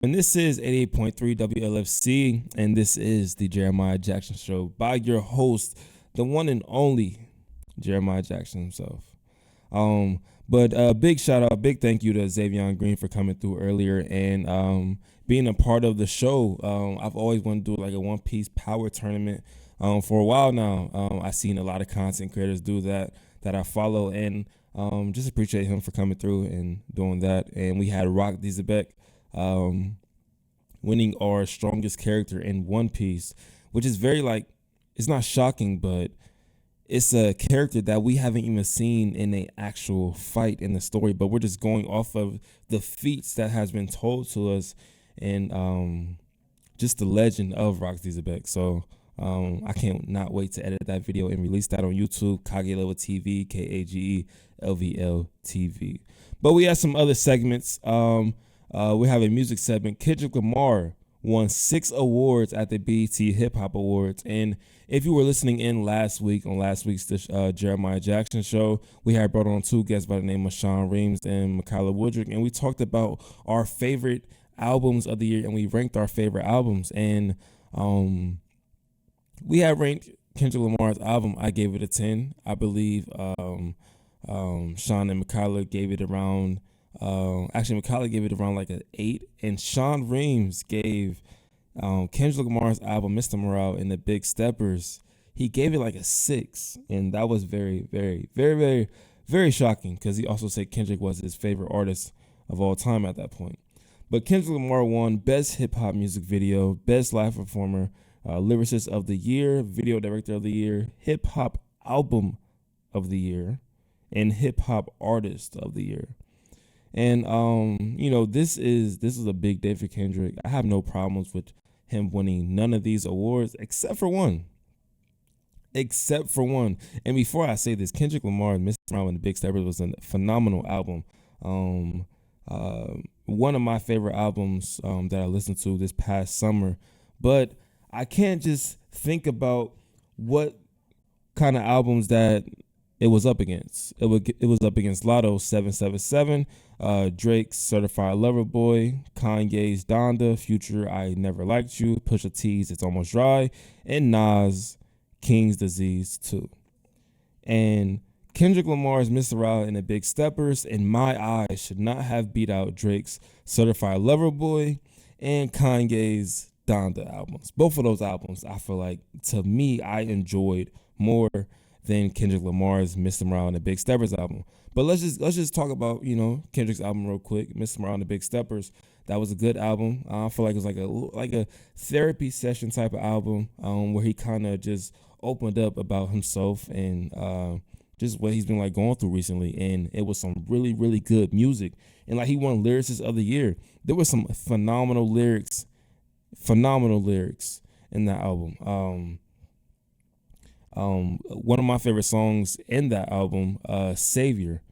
And this is 88.3 WLFC, and this is the Jeremiah Jackson Show by your host, the one and only Jeremiah Jackson himself. But big shout out, big thank you to Xavion Green for coming through earlier and being a part of the show. I've always wanted to do like a One Piece power tournament for a while now. I've seen a lot of content creators do that I follow, and just appreciate him for coming through and doing that. And we had Rock Dizabek winning our strongest character in One Piece, which is very it's not shocking, but it's a character that we haven't even seen in an actual fight in the story, but we're just going off of the feats that has been told to us and just the legend of Rock Dizabek. So I can't not wait to edit that video and release that on YouTube, Kage Level TV, KAGELVL TV. But we have some other segments. We have a music segment. Kendrick Lamar won 6 awards at the BET Hip Hop Awards. And if you were listening in last week on last week's Jeremiah Jackson Show, we had brought on 2 guests by the name of Sean Reams and Mikala Woodrick, and we talked about our favorite albums of the year, and we ranked our favorite albums. And we had ranked Kendrick Lamar's album. I gave it a 10. I believe Sean and Mikala gave it around. Mikala gave it around like an 8, and Sean Reams gave Kendrick Lamar's album Mr. Morale and the Big Steppers, he gave it like a 6, and that was very, very, very, very, very shocking because he also said Kendrick was his favorite artist of all time at that point. But Kendrick Lamar won Best Hip Hop Music Video, Best Live Performer, Lyricist of the Year, Video Director of the Year, Hip Hop Album of the Year, and Hip Hop Artist of the Year. And this is a big day for Kendrick. I have no problems with him winning none of these awards except for one. And before I say this, Kendrick Lamar and Mr. Morale and the Big Steppers was a phenomenal album. One of my favorite albums that I listened to this past summer. But I can't just think about what kind of albums that it was up against. It was up against Lotto's 777, Drake's Certified Lover Boy, Kanye's Donda, Future I Never Liked You, Pusha T's It's Almost Dry, and Nas King's Disease 2. And Kendrick Lamar's Mr. Morale and the Big Steppers, in my eyes, should not have beat out Drake's Certified Lover Boy and Kanye's Donda albums. Both of those albums, I feel like, to me, I enjoyed more than Kendrick Lamar's Mr. Morale and the Big Steppers album. But let's just talk about, Kendrick's album real quick. Mr. Morale and the Big Steppers. That was a good album. I feel like it was like a therapy session type of album where he kind of just opened up about himself and just what he's been like going through recently. And it was some really, really good music. And like he won Lyricist of the Year. There was some phenomenal lyrics in that album. One of my favorite songs in that album, Savior,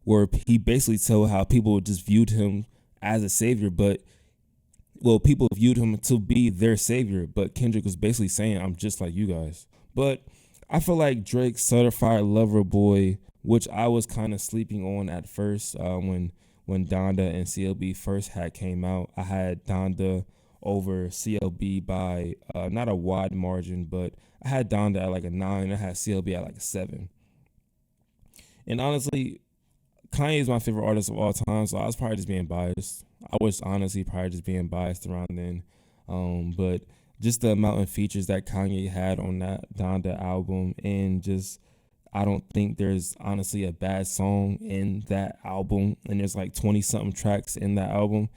where he basically told how people just viewed him as a savior, people viewed him to be their savior, but Kendrick was basically saying, I'm just like you guys. But I feel like Drake's Certified Lover Boy, which I was kind of sleeping on at first, when Donda and CLB first came out, I had Donda over CLB by not a wide margin, but I had Donda at like a 9. I had CLB at like a 7. And honestly, Kanye is my favorite artist of all time, so I was probably just being biased. I was honestly probably just being biased around then. But just the amount of features that Kanye had on that Donda album, and just I don't think there's honestly a bad song in that album. And there's like 20-something tracks in that album.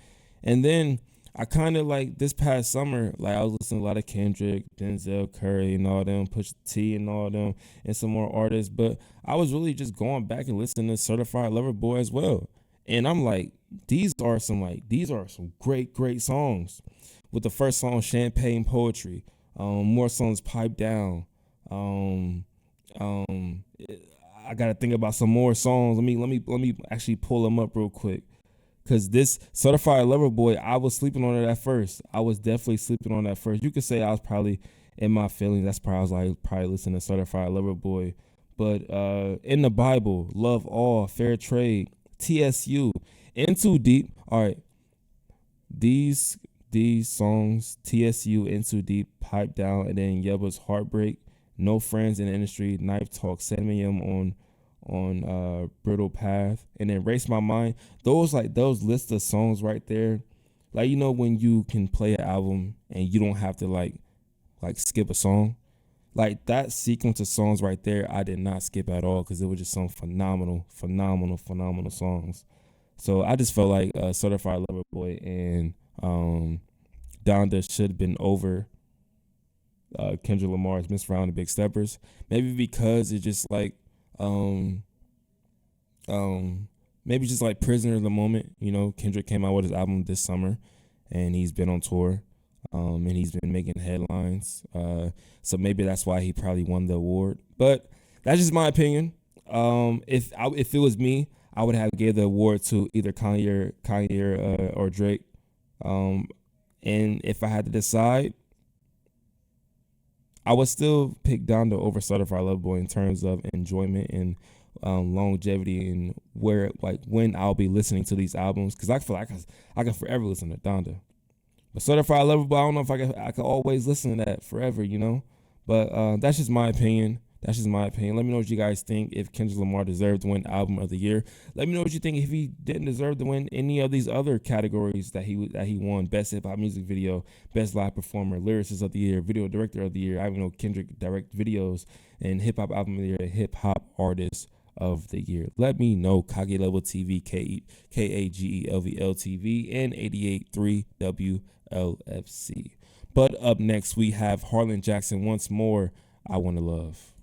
And then I kind of like this past summer, like I was listening to a lot of Kendrick, Denzel Curry and all them, Pusha T and all them, and some more artists. But I was really just going back and listening to Certified Lover Boy as well. And I'm like, these are some great, great songs. With the first song, Champagne Poetry, more songs, Pipe Down. I gotta think about some more songs. Let me actually pull them up real quick. Because this Certified Lover Boy, I was sleeping on it at first. I was definitely sleeping on that first. You could say I was probably in my feelings. That's probably I was like probably listening to Certified Lover Boy. But in the Bible, Love All, Fair Trade, TSU, In Too Deep. All right. These songs, TSU, Into Deep, Pipe Down, and then Yebba's Heartbreak, No Friends in the Industry, Knife Talk, 7 a.m. on Brittle Path, and then Race My Mind. Those lists of songs right there, like, you know, when you can play an album and you don't have to like skip a song. Like that sequence of songs right there, I did not skip at all because it was just some phenomenal songs. So I just felt like Certified Lover Boy and Donda should have been over Kendrick Lamar's Miss Round and Big Steppers. Maybe because it's just like maybe just like Prisoner of the Moment. You know, Kendrick came out with his album this summer and he's been on tour. And he's been making headlines. So maybe that's why he probably won the award. But that's just my opinion. If it was me, I would have gave the award to either Kanye or Drake. And if I had to decide, I would still pick Donda over Certified Lover Boy in terms of enjoyment and longevity and when I'll be listening to these albums. Because I feel like I can forever listen to Donda. But Certified Lover Boy, I don't know if I could always listen to that forever, you know. But that's just my opinion. Let me know what you guys think. If Kendrick Lamar deserved to win Album of the Year, let me know what you think. If he didn't deserve to win any of these other categories that he won: Best Hip Hop Music Video, Best Live Performer, Lyricist of the Year, Video Director of the Year. I even know Kendrick direct videos, and Hip Hop Album of the Year, Hip Hop Artist of the Year. Let me know. Kage Level TV, KAGELVL TV, and 88.3 WLFC. But up next, we have Harlan Jackson once more. I Want to Love.